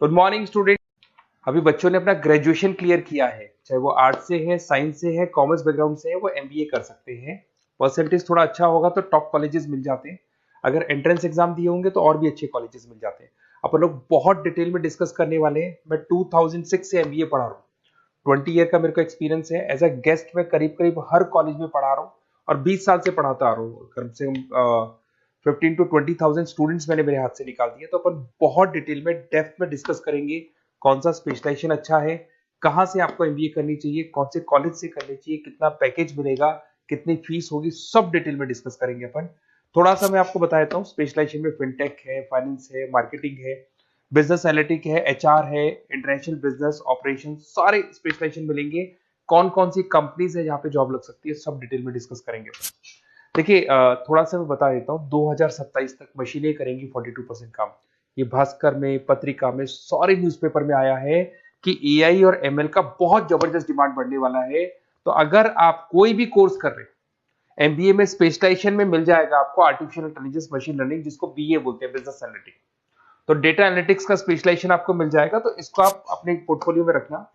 Good morning student. अभी बच्चों ने अपना ग्रेजुएशन क्लियर किया है, चाहे वो आर्ट्स से है, साइंस से है, कॉमर्स बैकग्राउंड से है, वो एमबीए कर सकते हैं। परसेंटेज थोड़ा अच्छा होगा तो टॉप कॉलेजेस मिल जाते हैं। अगर एंट्रेंस एग्जाम दिए होंगे तो और भी अच्छे कॉलेजेस मिल जाते हैं। अपन लोग बहुत डिटेल में डिस्कस करने वाले हैं। मैं 2006 से एमबीए पढ़ा रहा हूँ। 20 ईयर का मेरे को एक्सपीरियंस है। एज अ गेस्ट मैं करीब करीब हर कॉलेज में पढ़ा रहा हूँ और 20 साल से पढ़ाता आ रहा हूँ। कम से कम 15 to 20,000 स्टूडेंट्स मैंने मेरे हाथ से निकाल दिए। तो अपन बहुत डिटेल में डेप्थ में डिस्कस करेंगे कौन सा स्पेशलाइजेशन अच्छा है, कहाँ से आपको एमबीए करनी चाहिए, कौन से कॉलेज से करनी चाहिए, कितना पैकेज मिलेगा, कितनी फीस होगी, सब डिटेल में डिस्कस करेंगे अपन। थोड़ा सा मैं आपको बता देता हूँ। स्पेशलाइजेशन में फिनटेक है, फाइनेंस है, मार्केटिंग है, बिजनेस एनालिटिक है, एचआर है, इंटरनेशनल बिजनेस ऑपरेशन, सारे स्पेशलाइजेशन मिलेंगे। कौन कौन सी कंपनीज है जहाँ पे जॉब लग सकती है, सब डिटेल में डिस्कस करेंगे। देखिए, थोड़ा सा मैं बता देता हूँ। 2027 तक मशीनें करेंगी 42% काम। ये भास्कर में, पत्रिका में, सारे न्यूज़पेपर में आया है कि एआई और एमएल का बहुत जबरदस्त डिमांड बढ़ने वाला है। तो अगर आप कोई भी कोर्स कर रहे हैं, एमबीए में स्पेशलाइजेशन में मिल जाएगा आपको आर्टिफिशियल इंटेलिजेंस, मशीन लर्निंग, जिसको बीए बोलते हैं, बिजनेस एनालिटिक्स। तो डेटा एनालिटिक्स का स्पेशलाइजेशन आपको मिल जाएगा, तो इसको आप अपने पोर्टफोलियो में रखना।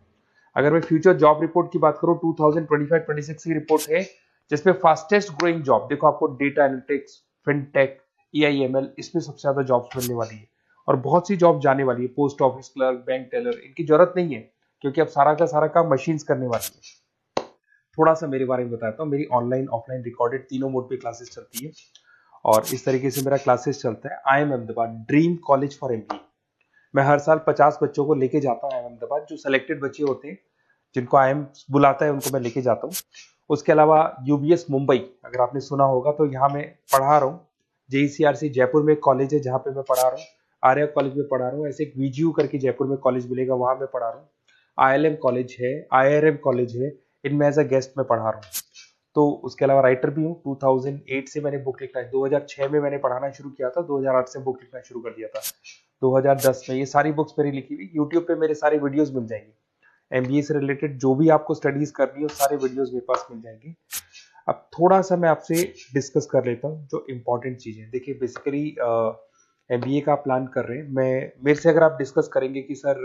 अगर मैं फ्यूचर जॉब रिपोर्ट की बात करूं, 2025-26 की रिपोर्ट है, जिसमें फास्टेस्ट ग्रोइंग जॉब देखो आपको डेटा एनालिटिक्स, फिनटेक, एआईएमएल, इसमें सबसे ज्यादा जॉब्स मिलने वाली है। और बहुत सी जॉब जाने वाली है। Post office clerk, bank teller, इनकी जरूरत नहीं है क्योंकि अब सारा का सारा काम मशीन्स करने वाली है। थोड़ा सा मेरे बारे में बताता हूँ। मेरी ऑनलाइन ऑफलाइन रिकॉर्डेड तीनों मोड पे क्लासेस चलती है और इस तरीके से मेरा क्लासेस चलता है। I am Ahmedabad dream college for MBA. मैं हर साल 50 बच्चों को लेके जाता हूँ अहमदाबाद। जो सिलेक्टेड बच्चे होते हैं, जिनको आईएम बुलाता है, उनको मैं लेके जाता हूँ। उसके अलावा यूबीएस मुंबई, अगर आपने सुना होगा, तो यहाँ मैं पढ़ा रहा हूँ। जेईसीआरसी जयपुर में एक कॉलेज है जहाँ पे मैं पढ़ा रहा हूँ। आर्या कॉलेज में पढ़ा रहा हूँ। ऐसे एक वीजीयू करके जयपुर में कॉलेज मिलेगा, वहां मैं पढ़ा रहा हूँ। आईएलएम कॉलेज है, आईआरएम कॉलेज है, इनमें एज अ गेस्ट में पढ़ा रहा हूँ। तो उसके अलावा राइटर भी हूँ। 2008 से मैंने बुक लिखना है। 2006 में मैंने पढ़ाना शुरू किया था, 2008 से बुक लिखना शुरू कर दिया था। 2010 में ये सारी बुक्स मेरी लिखी हुई यूट्यूब पे मेरे सारे वीडियोस मिल जाएंगे। एमबीए से रिलेटेड जो भी आपको स्टडीज करनी हो, सारे वीडियोस मेरे पास मिल जाएंगे। अब थोड़ा सा मैं आपसे डिस्कस कर लेता हूँ जो इम्पोर्टेंट चीजें। देखिए, बेसिकली एमबीए का प्लान कर रहे हैं, मैं मेरे से अगर आप डिस्कस करेंगे कि सर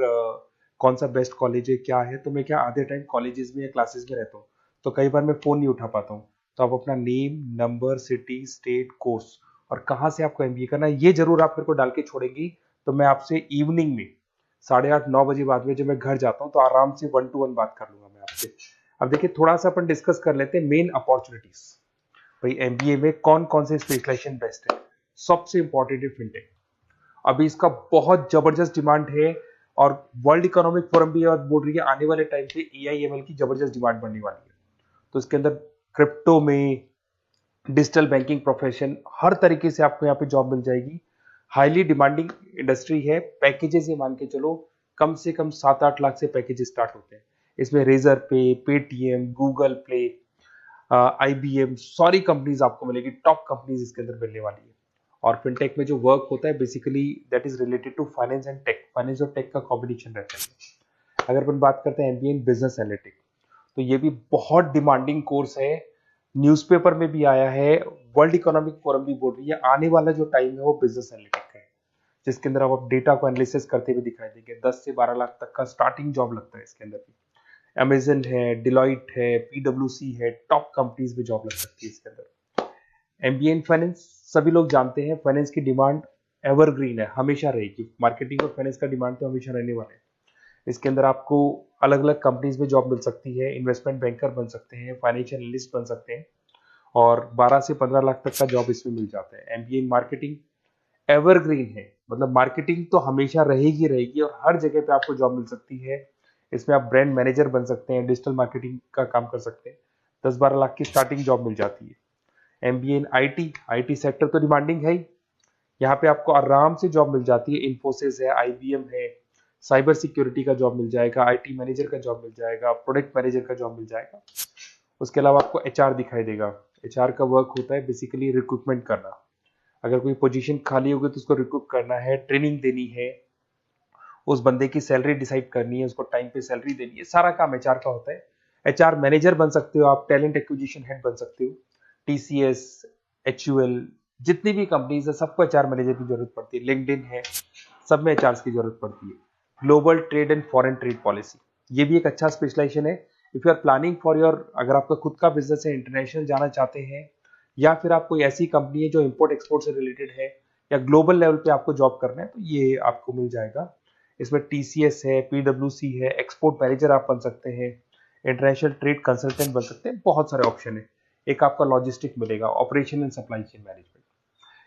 कौन सा बेस्ट कॉलेज है, क्या है, तो मैं क्या आधे टाइम कॉलेजेस में या क्लासेस में रहता हूँ, तो कई बार मैं फोन नहीं उठा पाता हूँ। तो आप अपना name, number, city, state, course और कहाँ से आपको एमबीए करना है, ये जरूर आप मेरे को डाल के छोड़ेंगी। तो मैं आपसे इवनिंग में 8:30-9 बजे बाद में जब मैं घर जाता हूँ, तो आराम से 1 to 1 बात कर लूंगा मैं आपसे। अब देखिए, थोड़ा सा अपन डिस्कस कर लेते हैं मेन अपॉर्चुनिटीज। भाई, एमबीए में कौन कौन से स्पेशलाइजेशन बेस्ट है। सबसे इंपॉर्टेंट है फिनटेक। अभी इसका बहुत जबरदस्त डिमांड है और वर्ल्ड इकोनॉमिक फोरम भी बोल रही है आने वाले टाइम पे एआईएमएल की जबरदस्त डिमांड बढ़ने वाली है। तो इसके अंदर क्रिप्टो में, डिजिटल बैंकिंग प्रोफेशन, हर तरीके से आपको यहाँ पे जॉब मिल जाएगी। हाईली डिमांडिंग इंडस्ट्री है। पैकेजेस ये मान के चलो, कम से कम 7-8 लाख से पैकेजेस स्टार्ट होते हैं। इसमें रेजर पे, पेटीएम, गूगल प्ले, आईबीएम, सारी कंपनीज आपको मिलेगी। टॉप कंपनीज इसके अंदर मिलने वाली है। और फिनटेक में जो वर्क होता है, basically that is related to finance and tech. Finance और टेक का कॉम्बिनेशन रहता है। अगर अपन बात करते हैं एमबीए इन बिजनेस एनालिटिक्स, तो ये भी बहुत डिमांडिंग कोर्स है। न्यूज़पेपर में भी आया है, वर्ल्ड इकोनॉमिक फोरम भी बोल रही है आने वाला जो टाइम है वो बिजनेस एनालिटिक्स का है, जिसके अंदर आप डेटा को एनालिसिस करते हुए दिखाई देंगे। 10 से 12 लाख तक का स्टार्टिंग जॉब लगता है इसके अंदर भी। अमेजन है, डिलॉइट है, पीडब्ल्यूसी है, टॉप कंपनीज में जॉब लग सकती है इसके अंदर। एमबीए इन फाइनेंस, सभी लोग जानते हैं फाइनेंस की डिमांड एवरग्रीन है, हमेशा रहेगी। मार्केटिंग और फाइनेंस का डिमांड तो हमेशा रहने वाला है। इसके अंदर आपको अलग अलग कंपनीज में जॉब मिल सकती है। इन्वेस्टमेंट बैंकर बन सकते हैं, फाइनेंशियल एनालिस्ट बन सकते हैं और 12 से 15 लाख तक का जॉब इसमें मिल जाता है। एमबीए इन मार्केटिंग एवरग्रीन है, मतलब मार्केटिंग तो हमेशा रहेगी रहेगी और हर जगह पे आपको जॉब मिल सकती है। इसमें आप ब्रांड मैनेजर बन सकते हैं, डिजिटल मार्केटिंग का काम कर सकते हैं। 10-12 लाख की स्टार्टिंग जॉब मिल जाती है। MBA in IT, IT sector तो डिमांडिंग है ही। यहाँ पे आपको आराम से जॉब मिल जाती है। इन्फोसिस है, आईबीएम है, साइबर सिक्योरिटी का जॉब मिल जाएगा, आईटी मैनेजर का जॉब मिल जाएगा, प्रोडक्ट मैनेजर का जॉब मिल जाएगा। उसके अलावा आपको एचआर दिखाई देगा। एचआर का वर्क होता है बेसिकली रिक्रूटमेंट करना। अगर कोई पोजीशन खाली होगी तो उसको रिक्रूट करना है, ट्रेनिंग देनी है, उस बंदे की सैलरी डिसाइड करनी है, उसको टाइम पे सैलरी देनी है, सारा काम एचआर का होता है। एचआर मैनेजर बन सकते हो आप, टैलेंट एक्विजिशन हेड बन सकते हो। टीसीएस, एचयूएल, जितनी भी कंपनीज है सबको एचआर मैनेजर की जरूरत पड़ती है। लिंक्डइन है, सब में एचआर की जरूरत पड़ती है। Global trade and foreign trade policy, ये भी एक अच्छा स्पेशलाइजेशन है। If you are planning for your, अगर आपका खुद का बिजनेस है, इंटरनेशनल जाना चाहते हैं, या फिर आप कोई ऐसी कंपनी है जो इंपोर्ट एक्सपोर्ट से रिलेटेड है, या ग्लोबल लेवल पे आपको जॉब करना है, तो ये आपको मिल जाएगा। इसमें टीसीएस है, पीडब्ल्यूसी है, एक्सपोर्ट मैनेजर आप बन सकते हैं, इंटरनेशनल ट्रेड कंसल्टेंट बन सकते हैं, बहुत सारे ऑप्शन है। एक आपका लॉजिस्टिक मिलेगा, operation and supply chain management.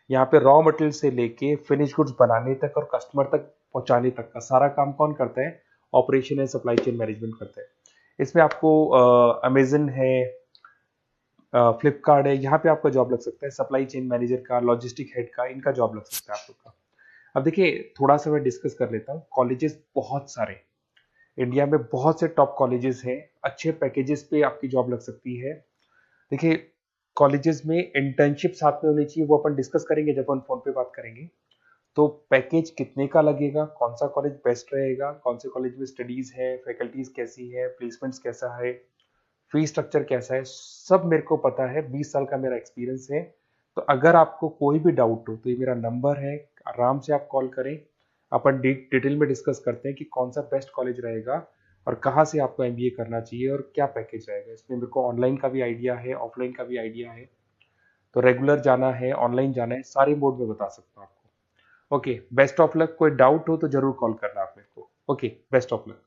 यहाँ पे रॉ मटेरियल से लेके फिनिश गुड्स बनाने तक और कस्टमर तक पहुंचाने तक का सारा काम कौन करता है? Operation and supply chain management करता है। इसमें आपको अमेजन है, फ्लिपकार्ट है, यहाँ पे आपका जॉब लग सकता है, सप्लाई चेन मैनेजर का, लॉजिस्टिक हेड का, इनका जॉब लग सकता है आप लोग का। अब देखिए, थोड़ा सा मैं डिस्कस कर लेता हूँ। कॉलेजेस बहुत सारे इंडिया में, बहुत से टॉप कॉलेजेस हैं, अच्छे पैकेजेस पे आपकी जॉब लग सकती है। देखिए, कॉलेजेस में इंटर्नशिप साथ में होनी चाहिए, वो अपन डिस्कस करेंगे जब अपन फोन पे बात करेंगे। तो पैकेज कितने का लगेगा, कौन सा कॉलेज बेस्ट रहेगा, कौन से कॉलेज में स्टडीज है, फैकल्टीज कैसी है, प्लेसमेंट्स कैसा है, फी स्ट्रक्चर कैसा है, सब मेरे को पता है, 20 साल का मेरा एक्सपीरियंस है। तो अगर आपको कोई भी डाउट हो तो ये मेरा नंबर है, आराम से आप कॉल करें। अपन डिटेल में डिस्कस करते हैं कि कौन सा बेस्ट कॉलेज रहेगा और कहाँ से आपको एमबीए करना चाहिए और क्या पैकेज रहेगा। इसमें मेरे को ऑनलाइन का भी आइडिया है, ऑफलाइन का भी आइडिया है। तो रेगुलर जाना है, ऑनलाइन जाना है, सारे मोड में बता सकता हूँ आपको। Okay, best of luck. कोई डाउट हो तो जरूर कॉल करना आप मेरे को। Okay, best of luck.